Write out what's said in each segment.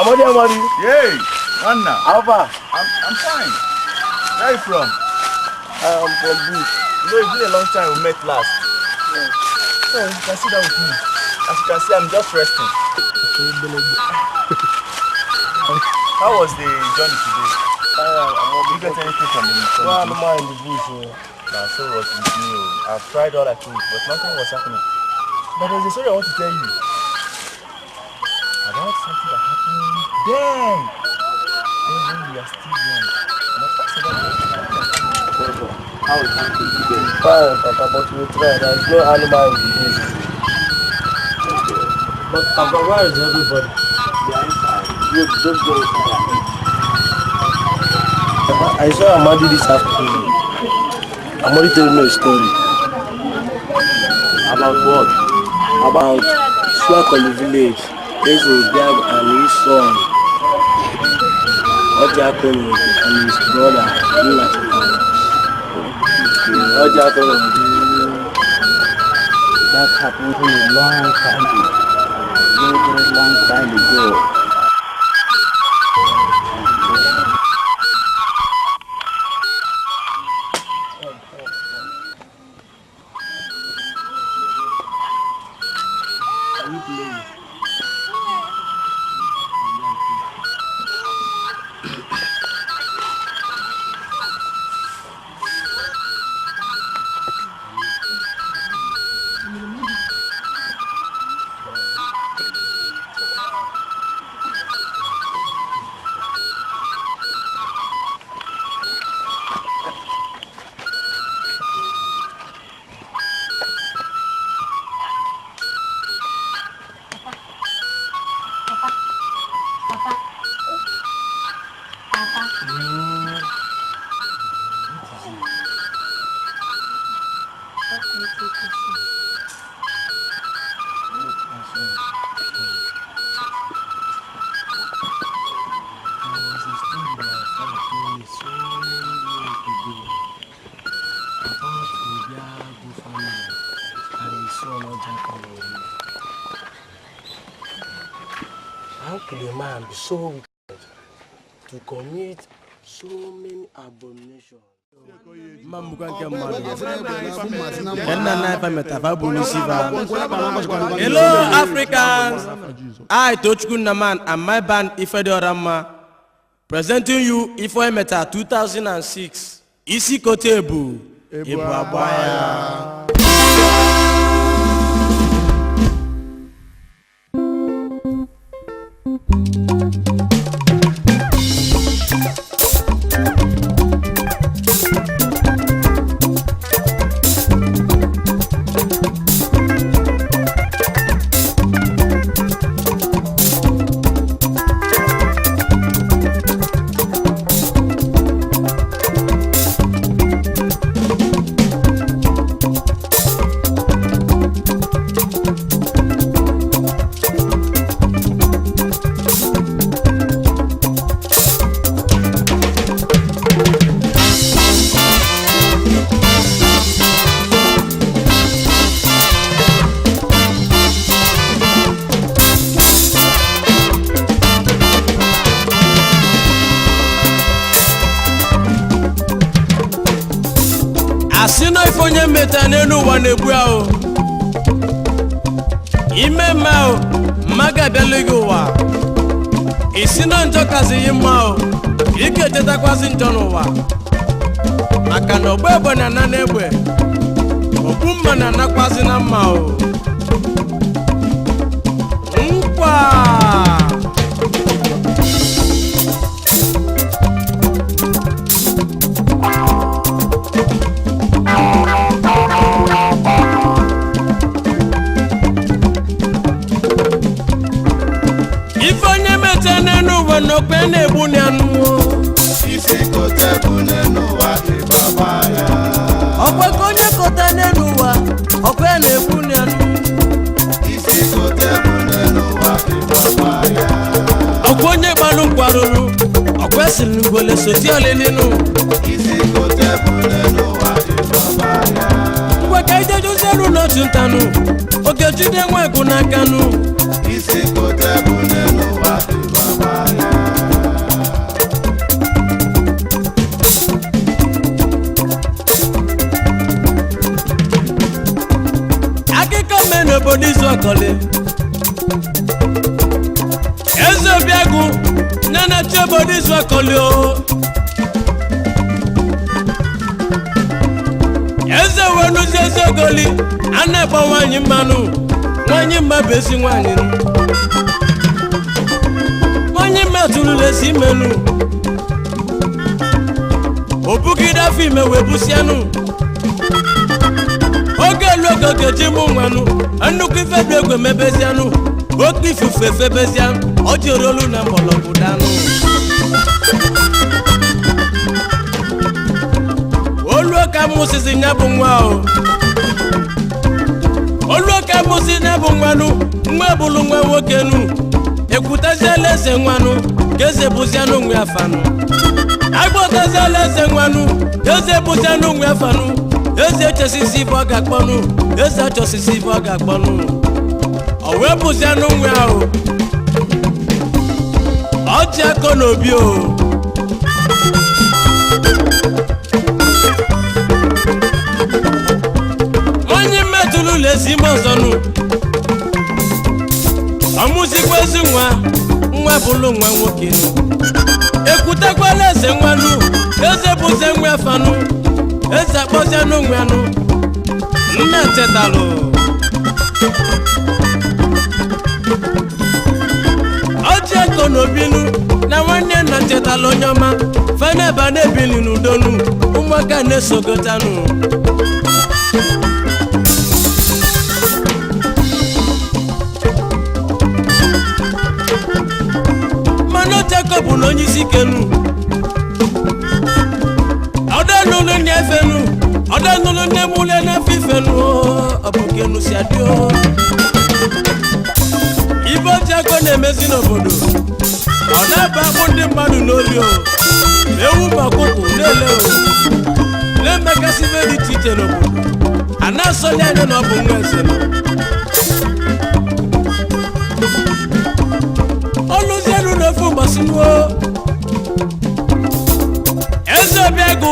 Amadi. Yay, Anna. How far? I'm fine. Where are you from? I'm from Bush. You know, it's been a long time we met last. Yeah. So you can sit down with me. As you can see, I'm just resting. How was the journey today? Did you get anything from the bush? Well, I'm in the bush. Nah, so it was with me. I've tried all I could, but nothing was happening. But there's a story I want to tell you. About something that happened then when we are still young. And I talked about it. How is that today? Fine, Papa, but we try. There is no animal in the bush. But Papa, where is everybody? They are inside. You just go inside. I saw Amadi this afternoon. Amadi told me a story. About what? About Swakoli village. There's Obiag and his son, Ojakolo, and his brother, Ojakolo. That happened a long time ago. Very long time ago. How could a man be so wicked to commit so many abominations? Hello, Africans. I, Tochukwu Naman, and my band Ifedorama, presenting you Ifo Emeta 2006. Isi Kotebu, Ebu Abaya. Asino ifonye meta nenu wanebu yao ime mao maga belego wa isino njokazi yimao ike teta kwazi ntono wa maka na ogbe na nanegbe obumma na nakwazi na mao nkwa no pene bunyanu isi kote bunenu wa ibabaya okwe konye kote nenu wa opene bunyanu isi kote bunenu wa ibabaya okonye banu kwaruru okwe silungole sotiole ninu isi kote bunenu wa ibabaya ngwe kaide jozeru no tuntanu ogejude nwe gunakanu isi kote bunenu wa ibabaya makọli eze obiagụ nana chiobodo izu akọli o eze wenuzi eze ogoli a na-ekpọ nwanyị mmanụ nwanyị mma bụ ezi nwanyị nwanyị mma tụrụla esi imenu obugide afọ ime wee busianụ oge elu oge keji mụ nwanụ nnukwu ife dị egwu emebezianụ oke ifufe efebezianụ ọ jiri olu na mgbọlọgwụ danụ olu ka mụsizi nya bụ nwa o olu ka mụsi nya bụ nwanụ nwa ebulu nwa nwoke nụ ekwutaziela eze nwanụ ka eze bụzianụ nwe afanụ agbọtaziela eze nwanụ eze bụzianụ nwe afanụ eze echesisi ife ọ ga-akpọnụ eze achọsisi ife ọ ga-akpọnụ o wee bụzianụ nwe ahụ ọjị akọ n'obi o onye mmetụlụ lezi ime ọzọnụ ọmụzikwa ezi nwa bụlụ nwa nwoke ekwutekwala eze nwanụ eze bụze nwe afanụ eze akpọzianụ nwe anụ nna chetalụ ọjị eko n'obinu na nwanne nna chetalụ onye ọma faneba na-ebili n'udonu ụmụaka na-esogotanụ mana oteko bụ na onye isi kenu ọdọnụlụ ndị efenu ọdọnụlụ ndị mụle n'afọ ifenu ọ bụ kenu si adị o ibe oteko na-emezi n'obodo ọ na-aba akpụ ndị mmadụ n'ori o ewu ma ọkụkụ na-ele o na-emekasị ibe dị iche iche n'obodo a na-asọli anya na ọ bụ nwa eze nọ ọlụzienu n'ofu mbọsị nuo eze obiagụ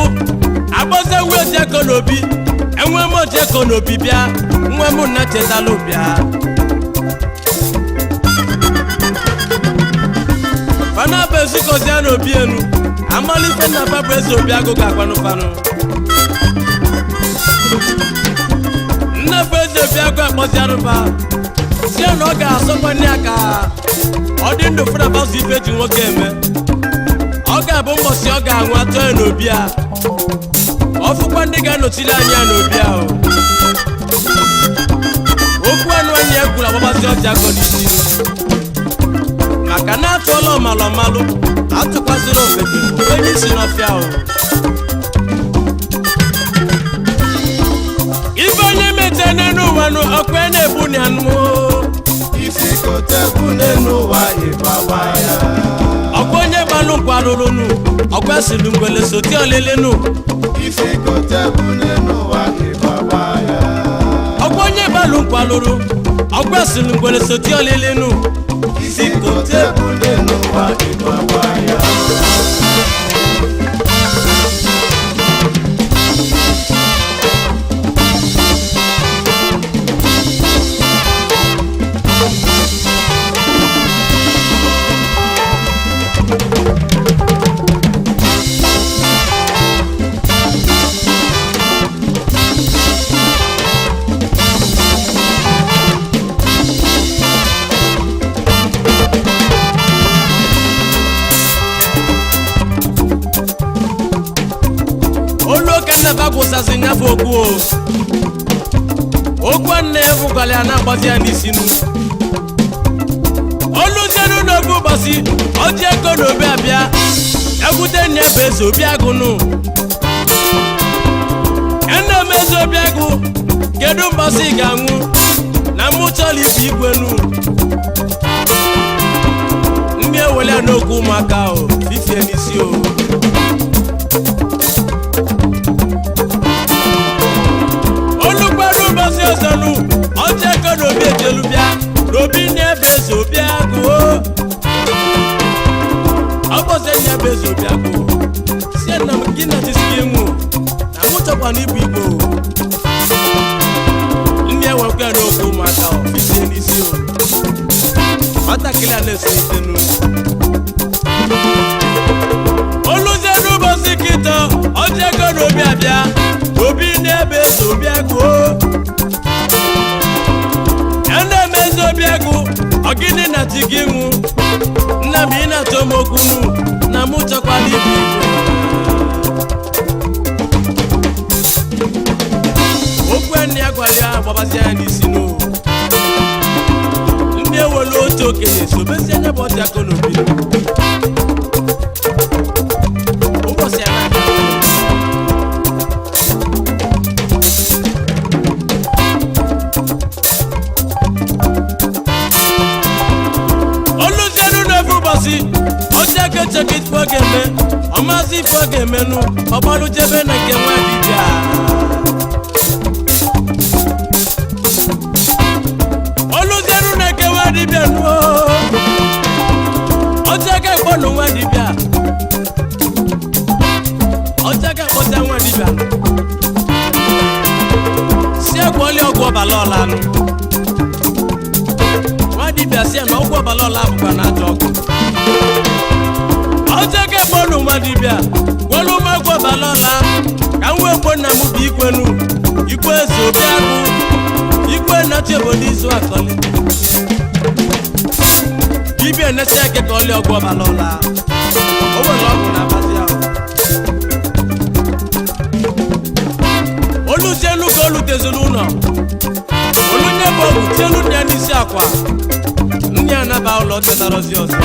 agbaze nwa ojeko n'obi enwe m ojeko n'obi bịa nwa m nna chetalụ bịa fana bụ ezukọzia n'obi enu amalife nna fa bụ eze obiagụ ga-akwanụ fanụ nna bụ eze obiagụ akpọziarụba sie na ọ ga-asọkwa nne ya ka ọ dị ndụ fụnabazụ ife ji nwoke eme ọ ga-abụ mbọsị ọ ga-anwụ atọ ya n'obi a ọfụkwa ndị ga-anọchiri anya n'obi ahụ okwu anụ anyị ya kwuru agbabazi ọjị akọ n'isi maka na atụọla ọmalọmalụ atụkwaziri ofeke onye isi n'ọfịa ahụ ife onye mete n'elu ụwa nụ ọkụ ya na-ebu na anụ ọkwa onye gbalụ nkwarụrụnụ ọkwa siri mgbele soti olilinu ọkwa onye gbalụ nkwarụrụ ọkwa siri mgbele soti olilinu gwụsazi nyafe okwu okwu nne bụkwala ya na-agbazi ya n'isi nu oluzienu n'obu ụbọchị ọjị ego n'obi abịa egwute nne bụ eze obiagụnụ ene m eze obiagụ kedu mbọsị ị ga-anwụ na mụchọla ibu igwenu ndị ewele n'okwu ụmụaka o fifie n'isi o Zonu ọjị ego n'obi ejelu bịa n'obi n'ebe eze obiagụ ọgbọze n'ebe eze obiagụ sie na m gị na jisi enwu na mụchọkwa n'ibu igbo ndị ewekwe n'okwu ụmụaka ofisie n'isi nwatakịrị a na-esitenu oluzie n'ụbọchị kịta ọjego n'obi abịa obi n'ebe eze obi agụ ya na-eme eze obi agụ ọgịnị na ti gị nwụ nna m ị na-atọ m okwunu na mụ chọkwala ibu okwu enyi ya gwara ya agbabazi anya n'isi n'owu ndị ewelu otu okenye sobezi anya bụ ọdị akọ n'obi ụbọchị ya na-aga oluzienu n'efu ụbọchị ọdị aka echeka ife ọ ga-eme ọmazi ife ọ ga-emenụ ọgbalụ jebe na nke nwa dibịa oluzienu na nke nwa dibịa nuo ọjọga ekpọnụ nwa dibịa ọjọga ekpọta nwa dibịa si egwuoli ọgwụ ọbala ọla anụ nwa dibịa si na ọgwụ ọbala ọla bụkwa na ajọ ọgwụ ọjọga ekpọnụ nwa dibịa gwọlụ m ọgwụ ọbala ọla ka m wee gbo nna m bụ ikwenu ikwe eze obi agụ ikwe na-achị obodo izu akọli dibịa na-esi eke ka ọlị ọgwụ ọbala ọla o nwere ọgwụ na-abazi ahụ oluzielu ka olutezuru ụlọ olunye bụ ọgwụ tielu nne ya n'isi akwa nne ya naba ụlọ tetarozi ọzọ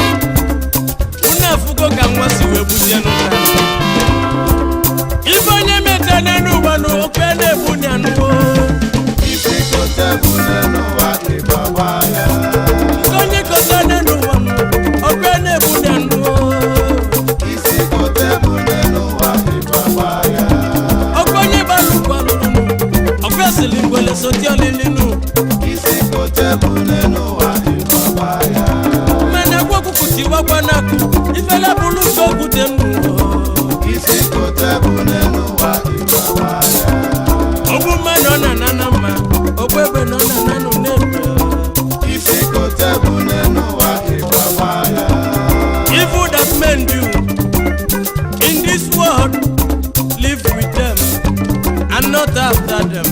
unu afụgo ka nwa si wee buzie n'ụlọ ife onye mete n'enu ụwa na okwe na-ebu ya nụo onye kọta n'enu ụwa okwe na-ebu ya nụo okwe onye gbalụkwu alụlụnụ okwe sili ngwele soti olilinu mana gwa kwukwuti wakwa n'akụ ifela bụlụ nke ogwute nnụọ ogbu mmadụ ọ na-anana mma ogbu ebe na ọ na-ananụ n'ebe evil that men do in this world live with them and not after them.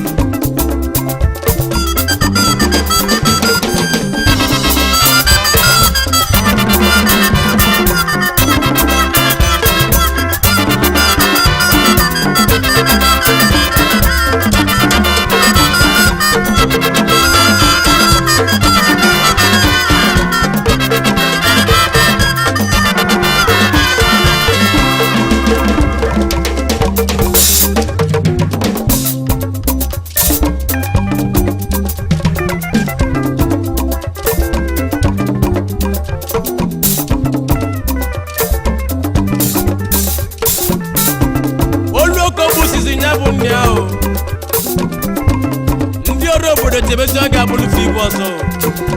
ndị ọrụ obodo chebezi ọ ga-abụrụ fi igwe ọzọ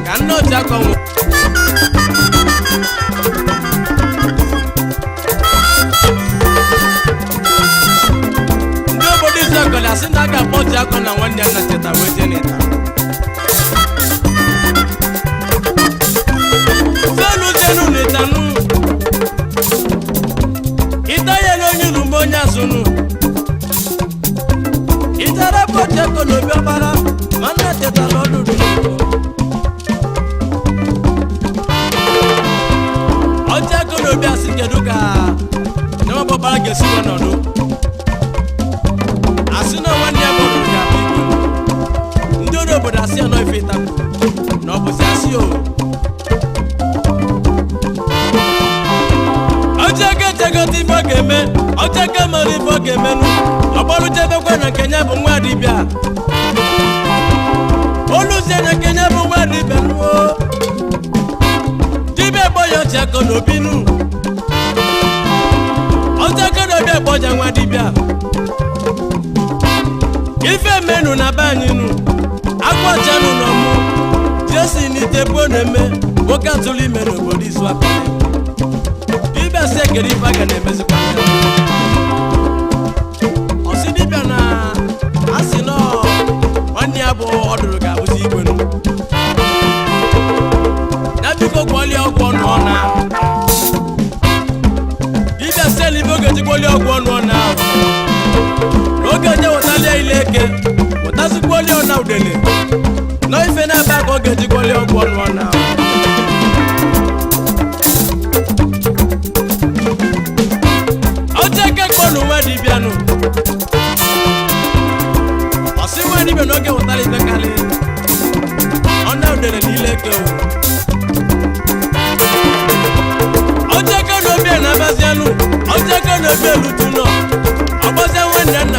ka nne ọchị akọnwụ ndị obodo izu akọli asị na a ga-akpọ ọchị akọ na nwanne ya nna cheta wee jee n'ịta feluzienu n'ịtanụ ịta ya na onye ilu mgbe onye azụnụ itara poche kolobi ọbara ma nna chetala ọdụdụ ọcha kolobi asị kedu ka nyamabọ ọbara ga-esiwe n'ọdụ asị na nwanne ya bọdụ ga-abụ igwe ndị ọrụ obodo asị ya nọ ife ịtakụ na ọ bụzi asị o ọcha ga-echegota ife ọ ga-eme ọcha ka mara ife ọ ga-emenụ ọgbọrụ chebekwa na nke ya bụ nwa dibịa oluzie na nke ya bụ nwa dibịa nuo dibịa ekpọya ọcha akọ n'obinu ọcha akọ n'obi ekpọja nwa dibịa ife menu na be anyị nụ akwa ọchanụ n'ọmụ jesi n'ite buo na-eme nwoke atụrụ ime n'obodo izu akọrị dibịa si ekere ife a ga na-emezikwa ọsị dibịa na asị nọ nwanne ya bụ ọdụrụ ga-abụzi igwenu ya biko gwọlie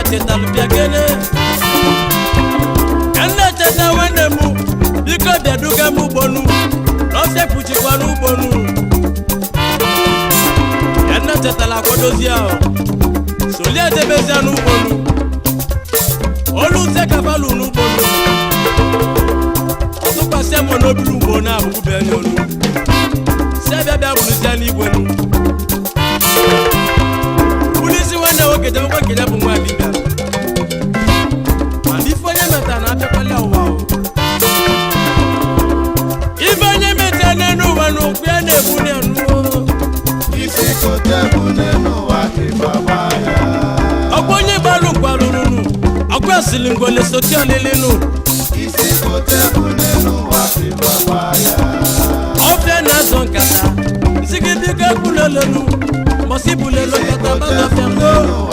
cheta lupia gene Enne cheta wende mu Biko deduga mu bonu Lose kuchikwa nu bonu Enne cheta la kodozia Solia tebezia nu bonu Olu zeka balu nu bonu Osupa semo no bilu bona abubu benye olu Sebe bia buluzia ni bonu Polisi wende woke jamu kwa kenya bungu alibia Manifonye meta na apekole uwao Ifonye meta nenu wanu kuyane bune nuo Isi kote bune nuwa kibabaya Okonye balu kwa lulunu Okwa silingole sotio lilinu Isi kote bune nuwa kibabaya Ofe na zonkata Nsigidike kulolonu Mosibule lo kata baga fiango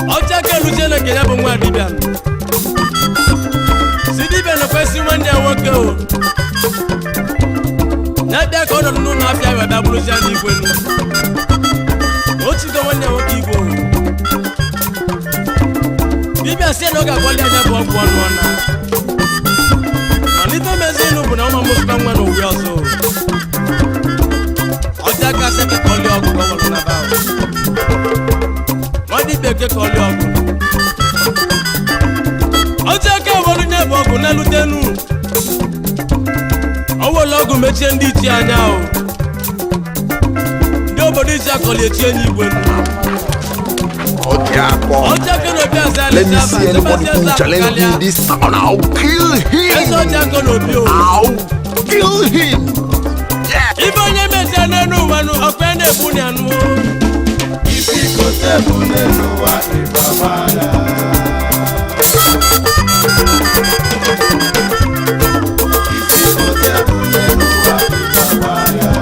Ocha ke lujene ke yabo mwa bibian Sidibe no kwesi wande awoke o Nabia ko no nu na afia wada buluja ni gwenu Ochi go wande awoke igbo Bibia se no ga kwali anya bo gwo no na Ani to mezi no bu na o ma muska nwa no wi oso Ocha ka se ke kwali ogu ko wona na ba Wadi beke kwali ogu Ocha ka wonu ne bo ogu na lutenu Owo logu mechie ndi ti anya o Ndi obodo isi akọli echi enyi igwe Let me see anybody who challenge me this and I'll kill him. I'll kill him. Ibo nye mese nenu wanu okwene buni anu Isi kote bune nuwa kibabaya Isi kote bune nuwa kibabaya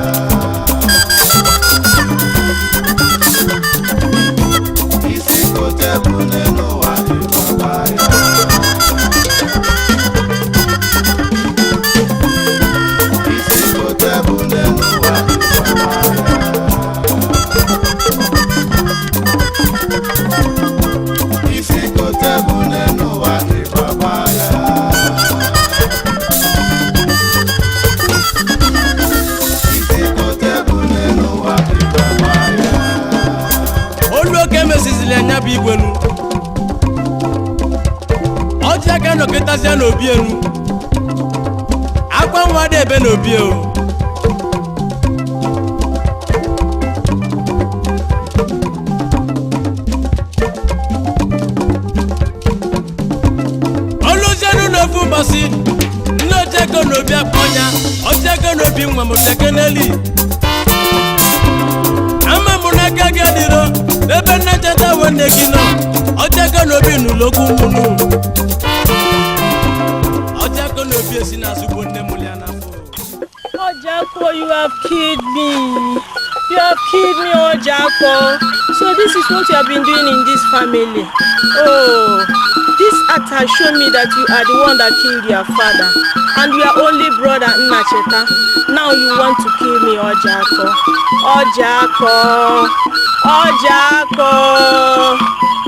Isi kote bune nuwa kibabaya Isi kote bune nuwa kibabaya Isi kote bune nuwa kibabaya Isi kote bune nuwa kibabaya Olu oke mesizili anya bụ igwenu Ọchị aka nọkịtasịa n'obi enu Akwa nwa dị ebe n'obi o Oluzienu n'ofu mbọsị Nne ocheko n'obi akpọnya Ocheko n'obi nwa m teke n'eli Ama mụ n'aka gị adịrọ Ebe nne cheta wenne gị nọ Ocheko n'obi n'ụlọkwu mụnụ Ocheko n'obi esi n'azụgbo nne mụ ya n'afọ Ojako, you have killed me. You have killed me, Ojako. So this is what you have been doing in this family. Oh, this act has shown me that you are the one that killed your father. And we are only brother Nnacheta. Now you want to kill me, Ojako. Ojako. Ojako.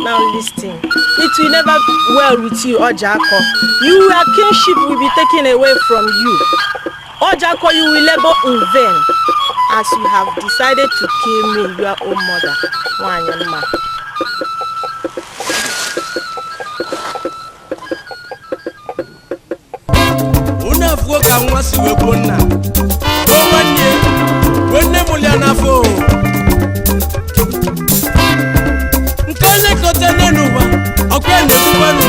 Now listen. It will never well with you, Ojako. Your kinship will be taken away from you. Ojako, you will labor in vain as you have decided to kill me, your own mother, Wanyama. Unafuo ka nwa si webo nna O wanye Wenne mulia nafo Nkonye kote nenuwa Okwene uwenu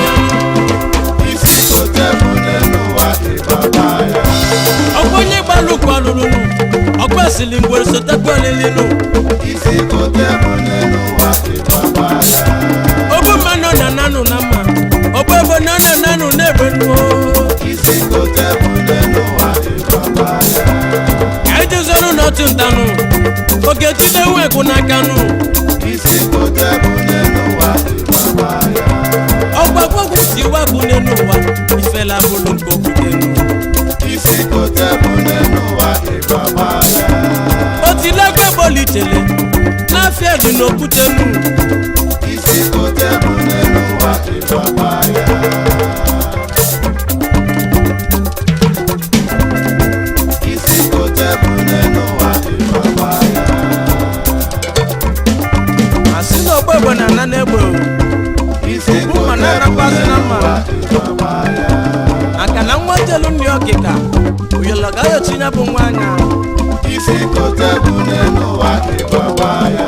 Isi kote bune nuwa kibabaya Okonye balu kwa lulunu Okwe silingwe sote kwa lilinu Isi kote bune nuwa kibabaya Obu mano na nanu nama Obu ebo nana nanu nebe nuo Isi kote bune nuwa kibabaya Kaiju zonu notu ntanu Oge tide uwe kuna kanu Isi kote bune nuwa kibabaya Ogba gbogbo si wa kune nuwa Ifela bulu nkokutenu Isi n'okwute nu isi kote bụ n'elu ụwa ịgbagba ya isi kote bụ n'elu ụwa ịgbagba ya asị na ogbe egbe na ana n'egbe isi ụmụ ma kote bụ na-arakwazi na n'elu mma ụwa ịgbagba ya maka na nwa telu nri ọkịka oyolo ga-ayochi ya bụ nwa anya isi kote bụ n'elu ụwa ịgbagba ya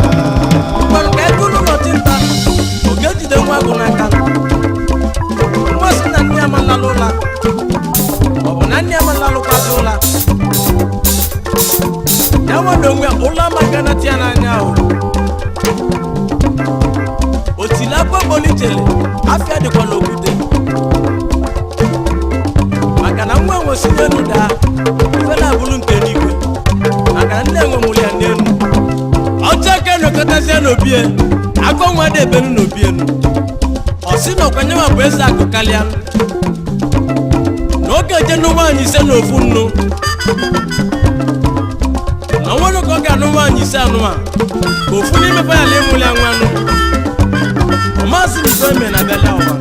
mgbarụ ka ebe ụlọ nọtinta oge jide nwa bụ n'aka nwa si na nne ya malalụ ụla ọ bụ na nne ya malalụkwazi ụla ya nwere onwe ụlọ amaghị anata ya n'anya o otili akwa gbolichele afịa dịkwa n'okwute maka na nwa enwe si n'elu daa ifela abụrụ nke n'igwe maka na nne enwe mụrụ ya n'elu ọcha ka enokọtazie n'obi akọ nwa dị ebenu n'obi enu ọ sị na ọkwanye nwa bụ eze akụ kalịa na oge je nụ nwaanyị ise na ofu nnu na nwere ka ọ ga-anụ nwaanyị ise anụ a ka ofu n'imepe ya la ịmụrụ ya nwanụ ọmasị n'ife eme na abịala ụwa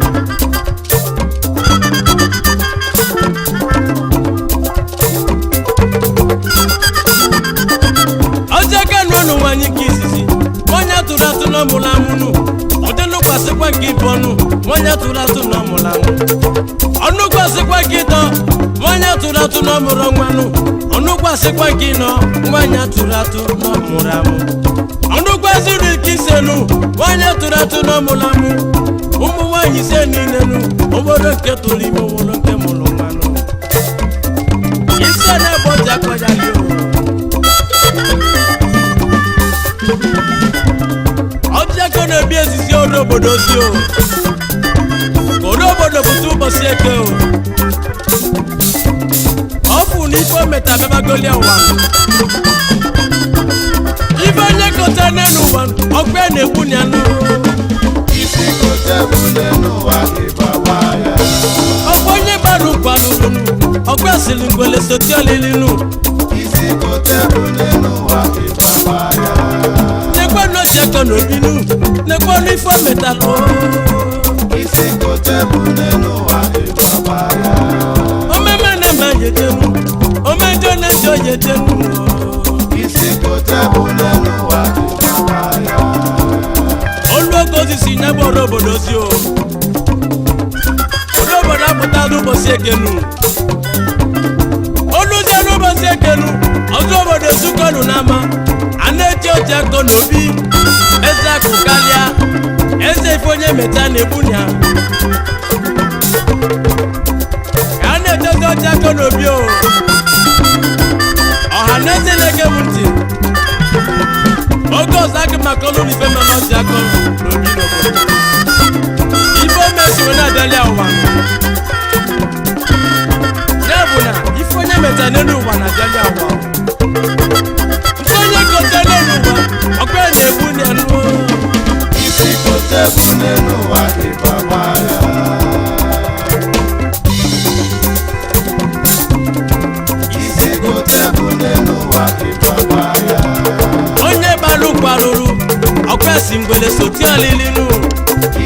ọcha ka nụ ọnụ nwaanyị nke izizi nwanyị atụrụ atụ n'ọmụrụ amụnụ ọ dị nụkwasịkwa nke ibu ọnụ nwanyị atụrụ atụ n'ọmụrụ amụ ọnụkwasịkwa nke ịtọ nwanyị atụrụ atụ n'ọmụrụ nwanụ ọnụkwasịkwa nke ịnọ nwanyị atụrụ atụ n'ọmụrụ amụ ọnụkwasịrị nke isenu nwanyị atụrụ atụ n'ọmụrụ amụ ụmụ nwaanyị ise niile nụ obodo nke tụrụ ime obodo nke mụrụ nwanụ isi na-ebe ọja akọjali ọjọọ na-ebi ezizi ọrụ obodo si o ọrụ obodo pụta ụbọchị eke o ọ fụ na ife ometa bịabagolia ụwa ife onye kọta n'elu ụwa ọkwa na-ekwu na ya nụ isi kote bụ n'elu ụwa ịgbagba ya ọkwa onye gbarụ gbalụrụ ọkwa siri ngwele soti olili nụ isi kote bụ n'elu ụwa ịgbagba ya nekwe n'ochekọ n'obi nụ nekwe n'ife ometalụ isi kote bụ n'elu ụwa ịgbagba ya omeme na-eme yetenu omejọ na-ejo yetenu isi kote bụ n'elu ụwa ịgbagba ya olu oge osisi nyebe ọrụ obodo si o ọrụ obodo apụta n'ụbọchị ekenu oluzie n'ụbọchị ekenu ọzọ obodo ezukọnụ n'ama a na-eche oche akọ n'obi eze akụ kalịa eze ife onye meta na-egbunya ka a na-echezi oche akọ n'obi o ọha na eze na-ege m ntị oge ọzọ agị maka ọlụ na ife mana ọchị akọ n'obi n'obodo ife omesiwe na-abịali ụwa ya bụ na ife onye meta n'elu ụwa na-abịali ụwa nke onye gote n'elu ụwa ọkwa na-egbu na nụ isi kote bụ n'elu ụwa ịgbagba ya isi kote bụ n'elu ụwa ịgbagba ya onye gbalụ gbalụrụ ọkwa si mgbele soti olili nụ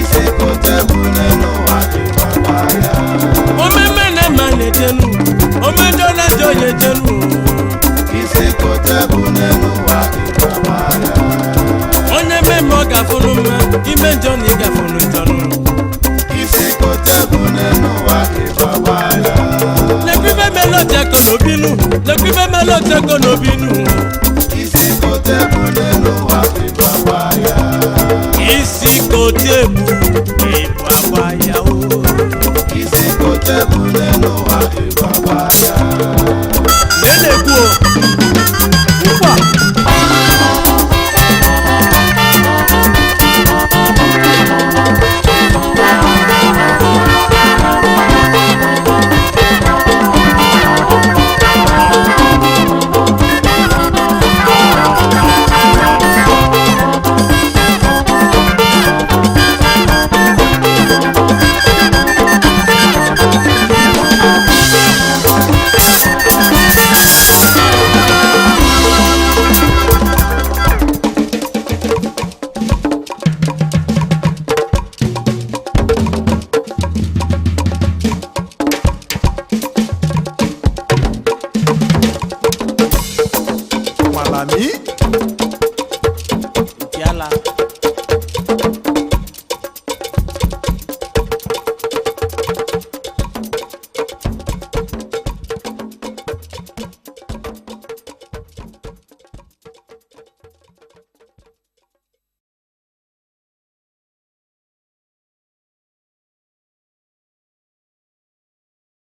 isi kote bụ n'elu ụwa ịgbagba ya omeme na-ema na-ejenu omejọ na-eje onye ejenu isi kote bụ n'elu ụwa ịgbagba ya onye mmemme ọ gafụrụ mma ime njọ na ịgafụrụ njọnụ isi kote bụ n'elu ụwa ịgbagba ya lekwibe meloteko n'obinu lekwibe meloteko n'obinu isi kote bụ n'elu ụwa ịgbagba ya isi kote bụ ịbụ agba ya o isi kote bụ n'elu ụwa ịgbagba ya na-ekwu ngwa wahala.